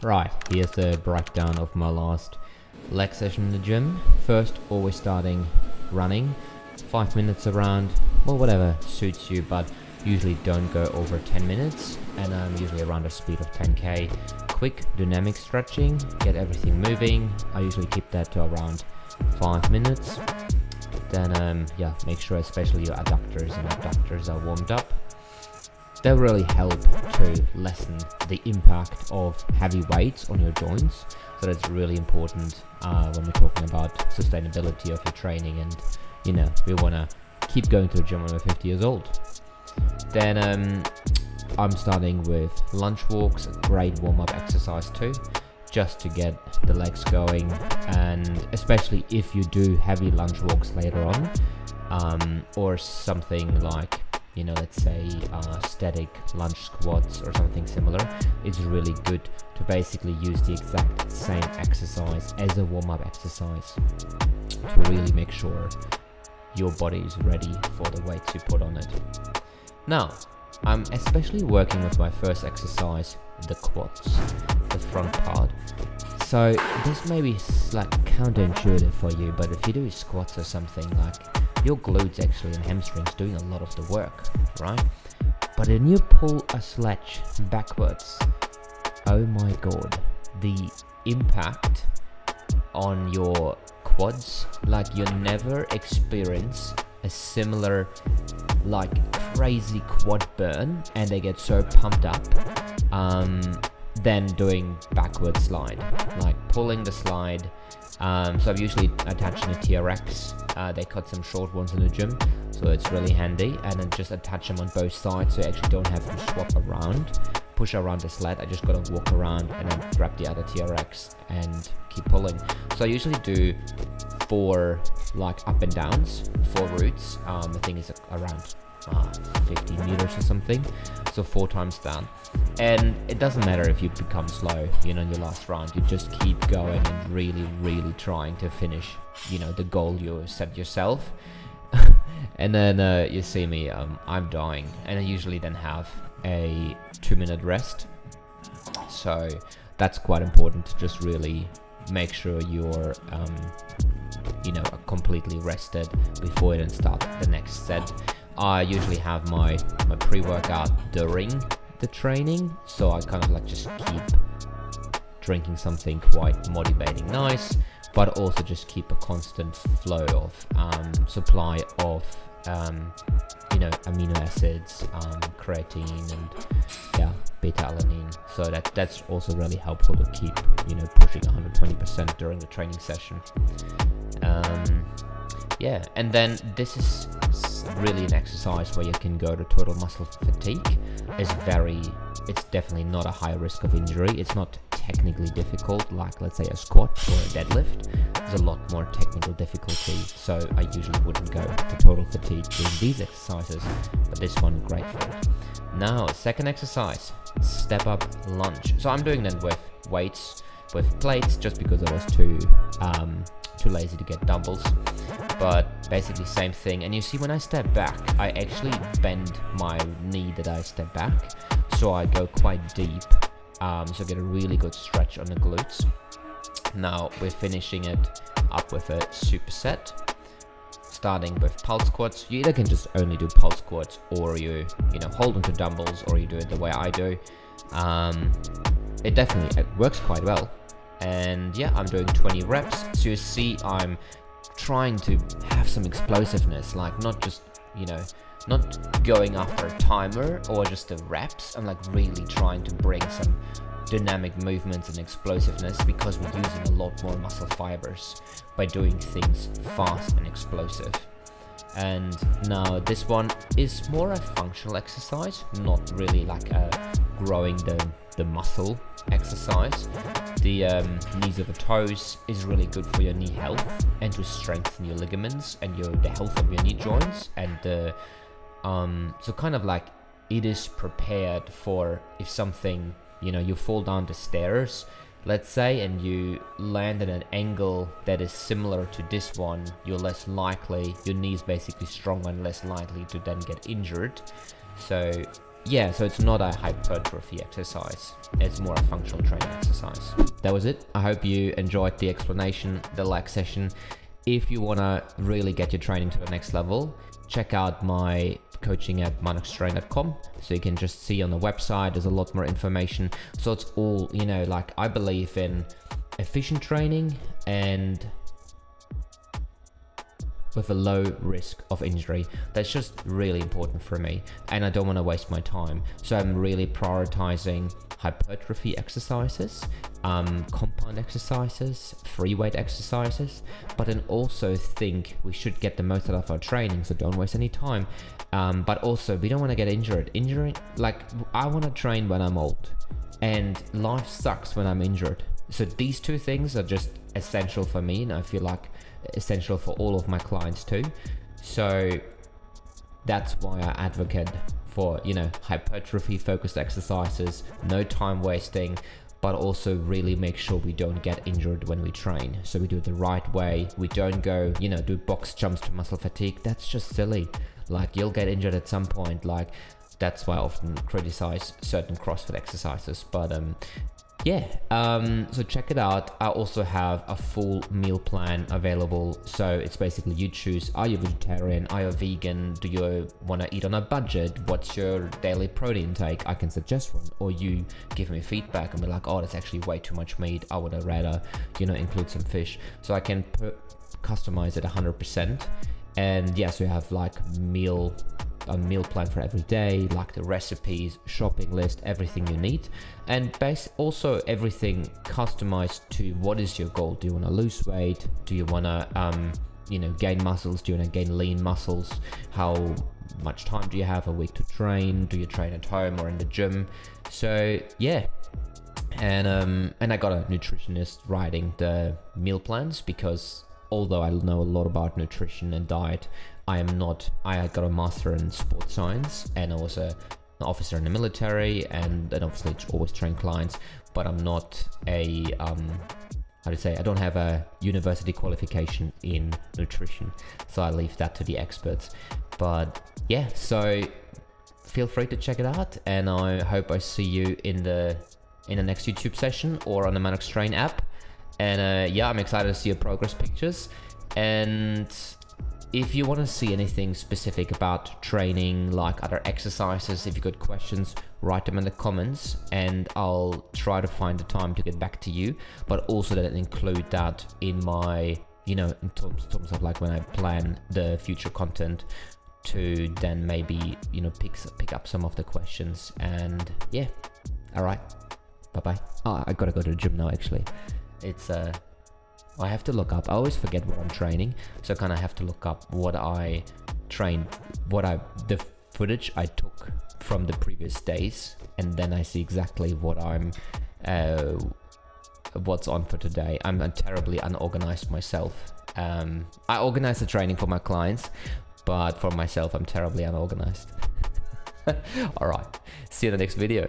Right, here's the breakdown of my last leg session in the gym. First, always starting running, 5 minutes around, well, whatever suits you, but usually don't go over 10 minutes, and I'm usually around a speed of 10k. Quick dynamic stretching, get everything moving. I usually keep that to around 5 minutes. Then yeah, make sure especially your adductors and abductors are warmed up. They'll really help to lessen the impact of heavy weights on your joints. So that's really important when we're talking about sustainability of your training, and you know, we want to keep going to the gym when we're 50 years old. Then I'm starting with lunge walks, a great warm-up exercise too, just to get the legs going, and especially if you do heavy lunge walks later on, or something like, you know, let's say static lunge squats or something similar, it's really good to basically use the exact same exercise as a warm-up exercise to really make sure your body is ready for the weights you put on it. Now, I'm especially working with my first exercise, the quads, the front part. So this may be like counterintuitive for you, but if you do squats or something, like your glutes actually and hamstrings doing a lot of the work, right? But when you pull a sledge backwards, oh my god, the impact on your quads, like you never experience a similar like crazy quad burn, and they get so pumped up than doing backward slide, like pulling the slide. So I'm usually attaching a TRX. They cut some short ones in the gym, so it's really handy, and then just attach them on both sides so you actually don't have to swap around, push around the sled. I just gotta walk around and then grab the other TRX and keep pulling. So I usually do 4 like up and downs, 4 routes. I think it's around 50 meters or something, so 4 times down. And it doesn't matter if you become slow, you know, in your last round, you just keep going and really trying to finish, you know, the goal you set yourself. And then you see me, I'm dying, and I usually then have a 2-minute rest. So that's quite important to just really make sure you're you know, completely rested before you then start the next set. I usually have my pre-workout during the training, so I kind of like just keep drinking something quite motivating, nice, but also just keep a constant flow of supply of you know, amino acids, creatine, and yeah, beta-alanine. So that's also really helpful to keep, you know, pushing 120% during the training session. Yeah, and then this is really an exercise where you can go to total muscle fatigue. It's definitely not a high risk of injury. It's not technically difficult like, let's say, a squat or a deadlift. There's a lot more technical difficulty, so I usually wouldn't go to total fatigue doing these exercises, but this one, great for it. Now, second exercise, step up lunge. So I'm doing that with weights, with plates, just because I was too lazy to get dumbbells, but basically same thing. And you see, when I step back, I actually bend my knee that I step back, so I go quite deep, so get a really good stretch on the glutes. Now we're finishing it up with a superset, starting with pulse squats. You either can just only do pulse squats, or you know, hold onto dumbbells, or you do it the way I do. It works quite well. And yeah, I'm doing 20 reps. So you see, I'm trying to have some explosiveness, like not just, you know, not going after a timer or just the reps. I'm like really trying to bring some dynamic movements and explosiveness, because we're using a lot more muscle fibers by doing things fast and explosive. And now this one is more a functional exercise, not really like a growing the muscle exercise. The knees over toes is really good for your knee health and to strengthen your ligaments and the health of your knee joints. And so kind of like it is prepared for if something, you know, you fall down the stairs, let's say, and you land at an angle that is similar to this one, you're less likely, your knee is basically stronger and less likely to then get injured. So yeah, so it's not a hypertrophy exercise, it's more a functional training exercise. That was it. I hope you enjoyed the explanation, the leg session. If you want to really get your training to the next level, check out my coaching at manoxtrain.com, so you can just see on the website there's a lot more information. So it's all, you know, like, I believe in efficient training and with a low risk of injury. That's just really important for me, and I don't want to waste my time. So I'm really prioritizing hypertrophy exercises, compound exercises, free weight exercises, but then also think we should get the most out of our training, so don't waste any time. But also, we don't want to get injured. Like, I want to train when I'm old, and life sucks when I'm injured. So these two things are just essential for me, and I feel like essential for all of my clients too. So that's why I advocate for, you know, hypertrophy focused exercises, no time wasting, but also really make sure we don't get injured when we train. So we do it the right way. We don't go, you know, do box jumps to muscle fatigue. That's just silly. Like, you'll get injured at some point. Like, that's why I often criticize certain CrossFit exercises. But yeah, so check it out. I also have a full meal plan available. So it's basically, you choose, are you vegetarian, are you vegan, do you want to eat on a budget, what's your daily protein intake? I can suggest one, or you give me feedback and be like, oh, that's actually way too much meat, I would have rather, you know, include some fish. So I can customize it 100%. And yeah, so you have like a meal plan for every day, like the recipes, shopping list, everything you need, and also everything customized to what is your goal. Do you want to lose weight? Do you want to you know, gain muscles? Do you want to gain lean muscles? How much time do you have a week to train? Do you train at home or in the gym? So yeah, and I got a nutritionist writing the meal plans, because although I know a lot about nutrition and diet, I got a master in sports science, and I was an officer in the military, and obviously always train clients, but I'm not a, how to say, I don't have a university qualification in nutrition, so I leave that to the experts. But yeah, so feel free to check it out, and I hope I see you in the next YouTube session or on the Manox Train app. And yeah, I'm excited to see your progress pictures. And if you want to see anything specific about training, like other exercises, if you got questions, write them in the comments, and I'll try to find the time to get back to you. But also that include that in my, you know, in terms of like when I plan the future content, to then maybe, you know, pick up some of the questions. And yeah, all right, bye bye. Oh, I gotta go to the gym now, actually. It's I have to look up, I always forget what I'm training, so I kind of have to look up what I trained, the footage I took from the previous days, and then I see exactly what I'm what's on for today. I'm terribly unorganized myself. I organize the training for my clients, but for myself I'm terribly unorganized. All right, see you in the next video.